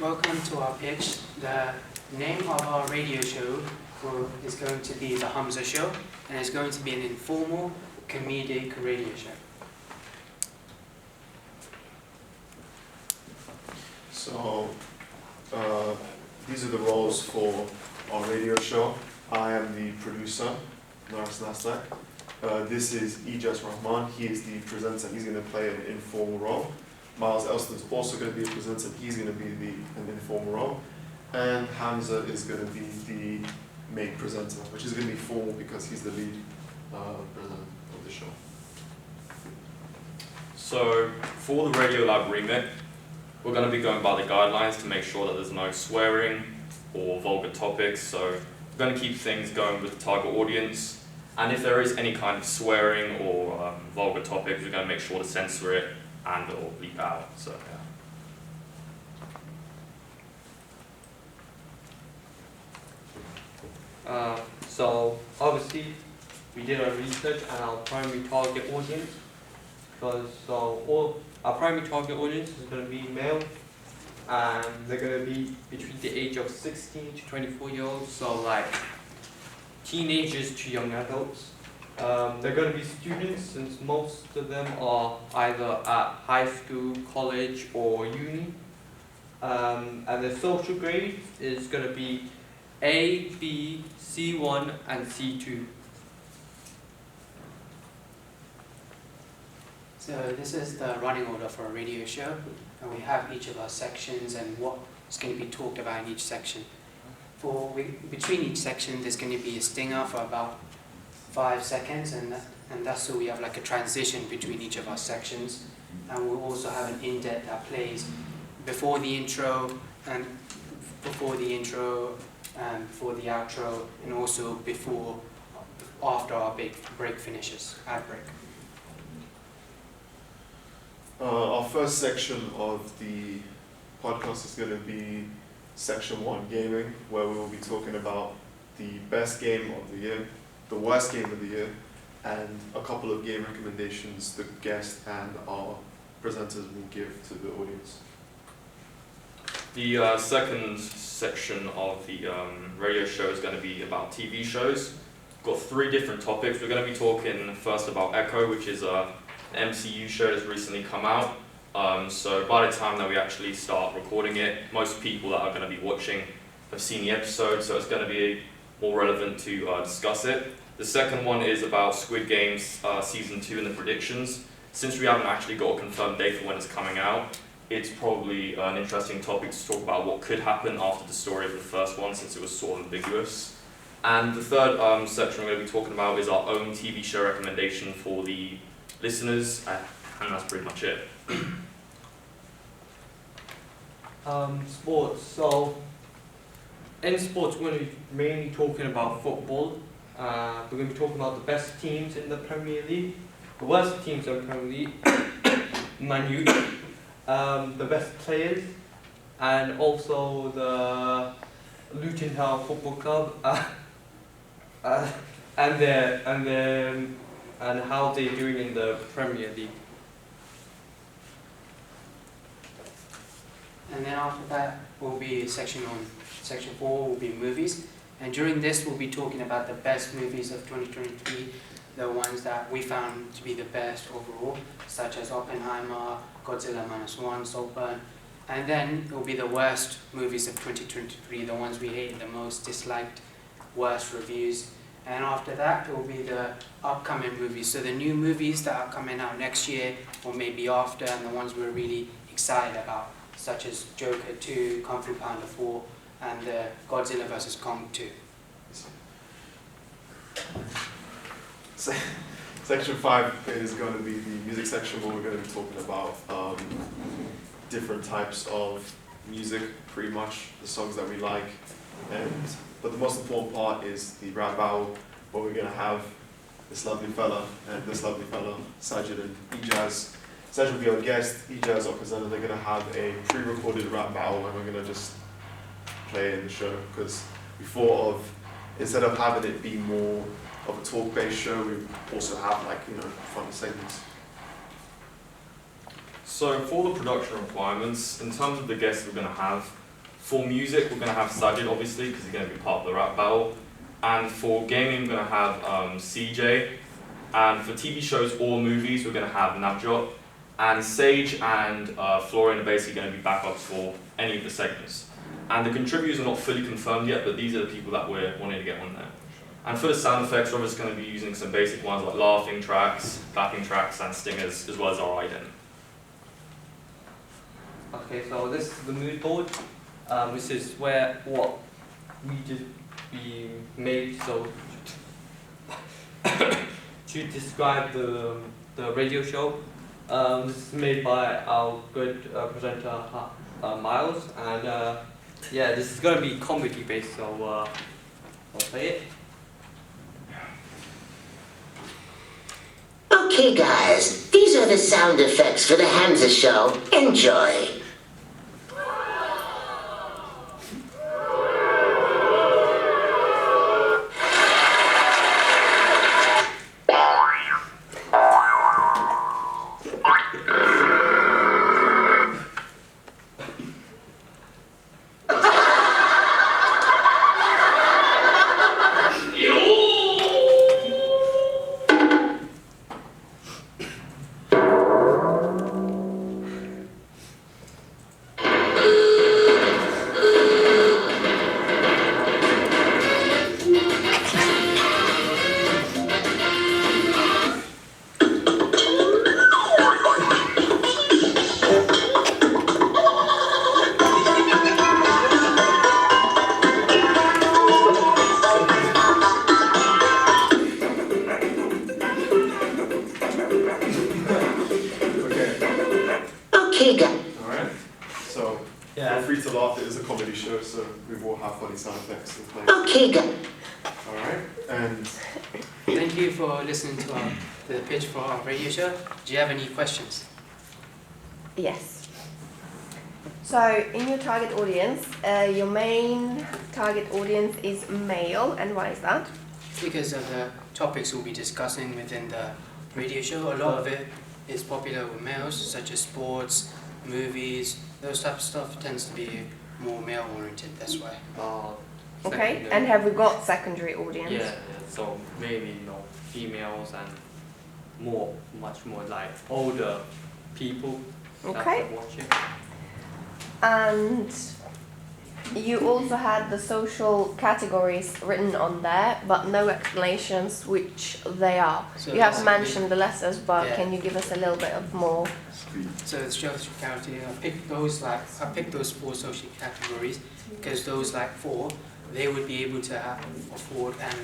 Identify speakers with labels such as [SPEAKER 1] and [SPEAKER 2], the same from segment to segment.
[SPEAKER 1] Welcome to our pitch. The name of our radio show is going to be the Hamza Show, and it's going to be an informal, comedic radio show.
[SPEAKER 2] So, these are the roles for our radio show. I am the producer, Naras Naslak. This is Ijaz Rahman. He is the presenter. He's going to play an informal role. Miles Elston's also going to be a presenter. He's going to be an informal role. And Hamza is going to be the main presenter, which is going to be formal because he's the lead presenter of the show.
[SPEAKER 3] So, for the Radio Lab remit, we're going to be going by the guidelines to make sure that there's no swearing or vulgar topics. So, we're going to keep things going with the target audience. And if there is any kind of swearing or vulgar topics, we're going to make sure to censor it and or bleep out. So, yeah.
[SPEAKER 4] So obviously we did our research on our primary target audience, because all our primary target audience is going to be male, and they're going to be between the age of 16 to 24 years old, so like teenagers to young adults. They're going to be students, since most of them are either at high school, college or uni, and their social grade is going to be A, B, C1 and C2.
[SPEAKER 1] So this is the running order for a radio show, and we have each of our sections and what is going to be talked about in each section. Between each section there's going to be a stinger for about 5 seconds, and that's so we have like a transition between each of our sections, and we'll also have an indent that plays before the intro and before the outro, and also after our big break finishes, ad break.
[SPEAKER 2] Our first section of the podcast is going to be section 1, gaming, where we will be talking about the best game of the year, the worst game of the year, and a couple of game recommendations the guest and our presenters will give to the audience.
[SPEAKER 3] The second section of the radio show is going to be about TV shows. We've got 3 different topics. We're going to be talking first about Echo, which is an MCU show that's recently come out. So by the time that we actually start recording it, most people that are going to be watching have seen the episode, so it's going to be more relevant to discuss it. The second one is about Squid Games Season 2 and the predictions. Since we haven't actually got a confirmed date for when it's coming out, it's probably an interesting topic to talk about what could happen after the story of the first one, since it was sort of ambiguous. And the third section we're going to be talking about is our own TV show recommendation for the listeners, and that's pretty much it.
[SPEAKER 4] Sports. So in sports we're going to be mainly talking about football. We're going to be talking about the best teams in the Premier League, the worst teams in the Premier League, Man U, the best players, and also the Luton Town Football Club, and how they're doing in the Premier League.
[SPEAKER 1] And then after that will be section 4 will be movies, and during this we'll be talking about the best movies of 2023, the ones that we found to be the best overall, such as Oppenheimer, Godzilla -1, Saltburn, and then it will be the worst movies of 2023, the ones we hated the most, disliked, worst reviews. And after that it will be the upcoming movies, so the new movies that are coming out next year or maybe after, and the ones we're really excited about, such as Joker 2, Kung Fu Panda 4, and the Godzilla vs. Kong 2.
[SPEAKER 2] Section 5 is going to be the music section, where we're going to be talking about different types of music, pretty much the songs that we like. But the most important part is the rap battle, where we're going to have this lovely fella and this lovely fella, Sajid and Ijaz. Sajid will be our guest, Ijaz our presenter. They're going to have a pre-recorded rap battle, and we're going to just play it in the show, because we thought of, instead of having it be more of a talk-based show, we also have funny segments.
[SPEAKER 3] So for the production requirements, in terms of the guests we're going to have, For music, we're going to have Sajid, obviously, because he's going to be part of the rap battle. And for gaming, we're going to have CJ. And for TV shows or movies, we're going to have Navjot. And Sage and Florian are basically going to be backups for any of the segments. And the contributors are not fully confirmed yet, but these are the people that we're wanting to get on there. And for the sound effects, we're just going to be using some basic ones like laughing tracks, clapping tracks, and stingers, as well as our ident.
[SPEAKER 4] Okay, so this is the mood board. This is where what we made so to describe the radio show. This is made by our good presenter Miles, and yeah, this is going to be comedy based, so I'll play it.
[SPEAKER 5] Okay guys, these are the sound effects for the Hamza show. Enjoy!
[SPEAKER 2] Alright, so feel free to laugh, it is a comedy show, so we will have funny sound effects in place.
[SPEAKER 5] Okay guys.
[SPEAKER 2] Alright, and
[SPEAKER 1] Thank you for listening to the pitch for our radio show. Do you have any questions?
[SPEAKER 6] Yes. So, in your target audience, your main target audience is male, and why is that?
[SPEAKER 1] Because of the topics we'll be discussing within the radio show, a lot of it is popular with males, such as sports, movies, those type of stuff tends to be more male oriented, that's why.
[SPEAKER 6] Okay, and have we got secondary audience?
[SPEAKER 4] Yeah, so maybe females and much more like older people that
[SPEAKER 6] Okay.
[SPEAKER 4] are watching.
[SPEAKER 6] And you also had the social categories written on there, but no explanations which they are.
[SPEAKER 1] So
[SPEAKER 6] You have
[SPEAKER 1] basically-
[SPEAKER 6] mentioned the letters, but
[SPEAKER 1] Yeah.
[SPEAKER 6] can you give us a little bit of more?
[SPEAKER 1] So the social category, I picked those 4 social categories because those 4, they would be able to afford and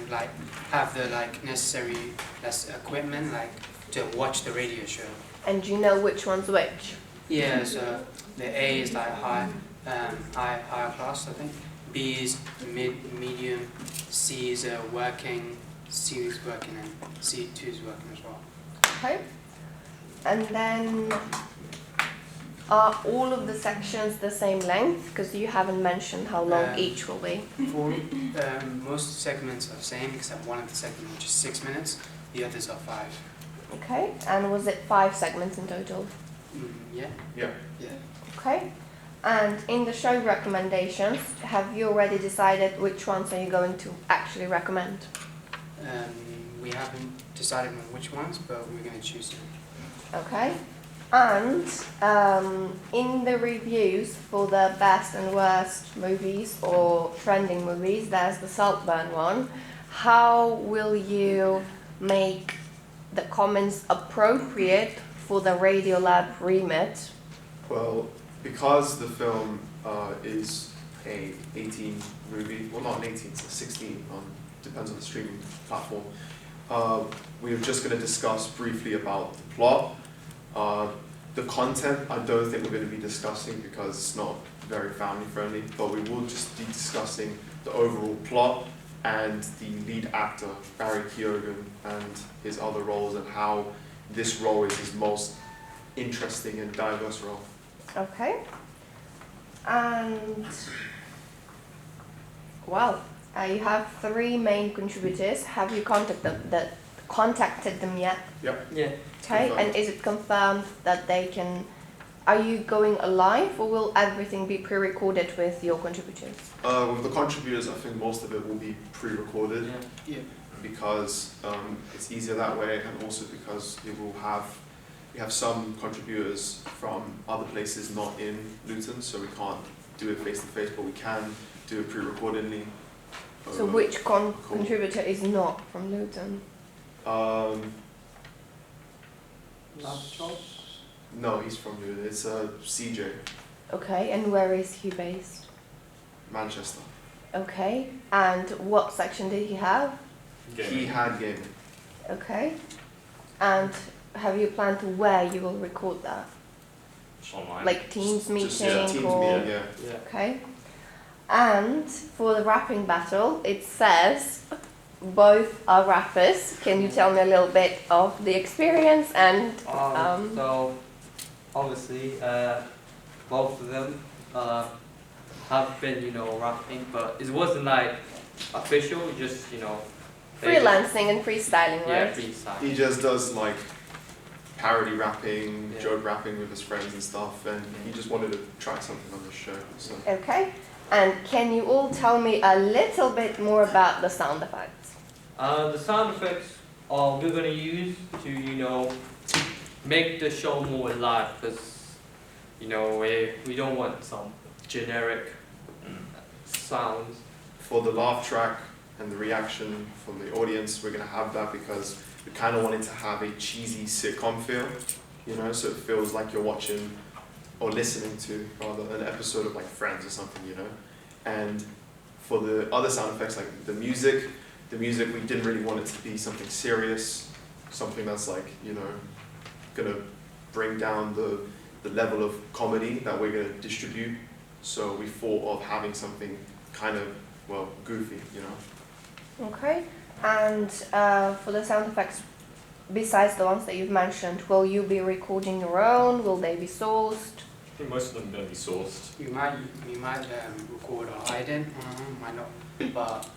[SPEAKER 1] have the necessary equipment to watch the radio show.
[SPEAKER 6] And do you know which one's which?
[SPEAKER 1] Yeah, so the A is higher class, I think. B is medium. C is working. C is working, and C2 is working as well.
[SPEAKER 6] Okay. And then, are all of the sections the same length? Because you haven't mentioned how long each will be.
[SPEAKER 1] For most segments are the same, except one of the segments which is 6 minutes. The others are 5.
[SPEAKER 6] Okay. And was it 5 segments in total?
[SPEAKER 1] Yeah.
[SPEAKER 2] yeah.
[SPEAKER 1] Yeah.
[SPEAKER 6] Okay. And in the show recommendations, have you already decided which ones are you going to actually recommend?
[SPEAKER 1] We haven't decided on which ones, but we're going to choose them.
[SPEAKER 6] Okay. And in the reviews for the best and worst movies or trending movies, there's the Saltburn one. How will you make the comments appropriate for the Radiolab remit?
[SPEAKER 2] well, because the film is a 18 movie, well not an 18, it's a 16, depends on the streaming platform. We're just going to discuss briefly about the plot. The content, I don't think we're going to be discussing because it's not very family friendly, but we will just be discussing the overall plot and the lead actor, Barry Keoghan, and his other roles and how this role is his most interesting and diverse role.
[SPEAKER 6] Okay. And, well, you have 3 main contributors. Have you contacted them yet?
[SPEAKER 2] Yep.
[SPEAKER 4] Yeah.
[SPEAKER 6] Okay,
[SPEAKER 2] Confirmed.
[SPEAKER 6] and is it confirmed that they can are you going live or will everything be pre-recorded with your contributors?
[SPEAKER 2] With the contributors, I think most of it will be pre-recorded.
[SPEAKER 1] Yeah.
[SPEAKER 2] Because it's easier that way, and also because we have some contributors from other places not in Luton, so we can't do it face to face, but we can do it pre-recordedly.
[SPEAKER 6] So which contributor is not from Luton?
[SPEAKER 2] No, he's from Luton. It's CJ,
[SPEAKER 6] Okay, and where is he based?
[SPEAKER 2] Manchester.
[SPEAKER 6] Okay, and what section did he have?
[SPEAKER 2] He had gaming.
[SPEAKER 6] Okay, and have you planned where you will record that?
[SPEAKER 3] It's online.
[SPEAKER 6] Like Teams meeting
[SPEAKER 2] Just Teams
[SPEAKER 6] or?
[SPEAKER 2] meeting, yeah.
[SPEAKER 4] Yeah.
[SPEAKER 6] Okay, and for the rapping battle, it says both are rappers. Can you tell me a little bit of the experience and
[SPEAKER 4] So obviously, both of them have been, rapping, but it wasn't like official. Just, they
[SPEAKER 6] freelancing and freestyling,
[SPEAKER 4] just, yeah,
[SPEAKER 6] right?
[SPEAKER 4] freestyle.
[SPEAKER 2] He just does like parody rapping,
[SPEAKER 4] Yeah.
[SPEAKER 2] joke rapping with his friends and stuff, and he just wanted to try something on the show. So
[SPEAKER 6] Okay, and can you all tell me a little bit more about the sound effects?
[SPEAKER 4] The sound effects we're gonna use to, make the show more live, because, we don't want some generic sounds.
[SPEAKER 2] for the laugh track and the reaction from the audience, we're gonna have that because we kind of wanted to have a cheesy sitcom feel, so it feels like you're watching or listening to rather an episode of like Friends or something, And for the other sound effects, like the music we didn't really want it to be something serious, something that's like, gonna bring down the level of comedy that we're gonna distribute. So we thought of having something kind of, goofy,
[SPEAKER 6] Okay, and for the sound effects, besides the ones that you've mentioned, will you be recording your own? Will they be sourced?
[SPEAKER 3] I think most of them are going to be sourced.
[SPEAKER 1] We might record our ident, might not, but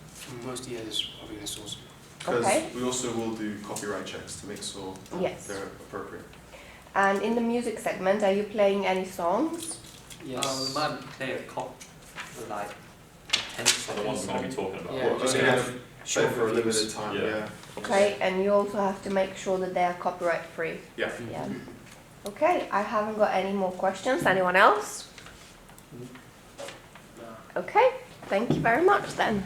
[SPEAKER 1] most of the others are going to source.
[SPEAKER 2] Because
[SPEAKER 6] Okay.
[SPEAKER 2] we also will do copyright checks to make sure
[SPEAKER 6] Yes.
[SPEAKER 2] they're appropriate.
[SPEAKER 6] And in the music segment, are you playing any songs?
[SPEAKER 1] Yes.
[SPEAKER 4] We might play a like 10
[SPEAKER 3] So the ones we're going to be
[SPEAKER 4] song.
[SPEAKER 3] talking about.
[SPEAKER 1] Yeah,
[SPEAKER 2] Well,
[SPEAKER 1] just
[SPEAKER 2] only
[SPEAKER 1] gonna
[SPEAKER 2] have
[SPEAKER 1] short
[SPEAKER 2] play for a
[SPEAKER 1] reviews.
[SPEAKER 2] limited time,
[SPEAKER 3] Yeah.
[SPEAKER 2] yeah.
[SPEAKER 6] Okay, and you also have to make sure that they are copyright free.
[SPEAKER 2] Yeah.
[SPEAKER 6] Yeah. Okay, I haven't got any more questions. Anyone else? Okay, thank you very much then.